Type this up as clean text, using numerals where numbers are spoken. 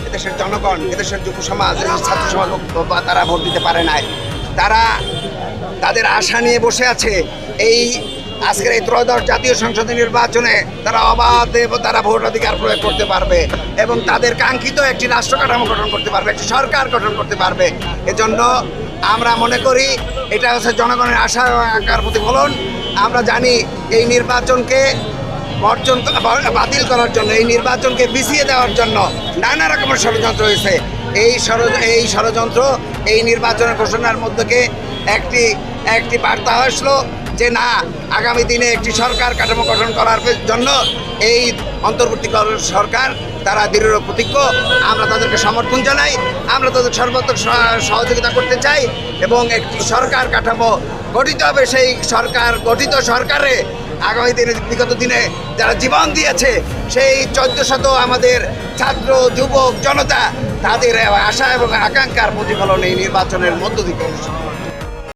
এদেশের জনগণ, এদেশের যুব সমাজ, ছাত্র সমাজ তারা ভোট দিতে পারে নাই। তারা তাদের আশা নিয়ে বসে আছে এই আজকের এই ত্রয়োদশ জাতীয় সংসদ নির্বাচনে তারা অবাধে তারা ভোটাধিকার প্রয়োগ করতে পারবে এবং তাদের কাঙ্ক্ষিত একটি রাষ্ট্র কাঠামো গঠন করতে পারবে, একটি সরকার গঠন করতে পারবে। এজন্য আমরা মনে করি এটা হচ্ছে জনগণের আশা আকাঙ্ক্ষার প্রতিফলন। আমরা জানি এই নির্বাচনকে বাতিল করার জন্য, এই নির্বাচনকে পিছিয়ে দেওয়ার জন্য নানা রকমের ষড়যন্ত্র হয়েছে। এই ষড়যন্ত্র এই নির্বাচনের ঘোষণার মধ্যে একটি বার্তা আসলো যে না, আগামী দিনে একটি সরকার কাঠামো গঠন করার জন্য এই অন্তর্বর্তীকালীন সরকার তারা দৃঢ় প্রতিজ্ঞ। আমরা তাদেরকে সমর্থন জানাই, আমরা তাদের সর্বাত্মক সহযোগিতা করতে চাই এবং একটি সরকার কাঠামো গঠিত হবে। সেই সরকার গঠিত সরকারে আগামী দিনে, বিগত দিনে যারা জীবন দিয়েছে সেই 1400 আমাদের ছাত্র যুবক জনতা তাদের আশা এবং আকাঙ্ক্ষার প্রতিফলন এই নির্বাচনের মধ্য দিয়ে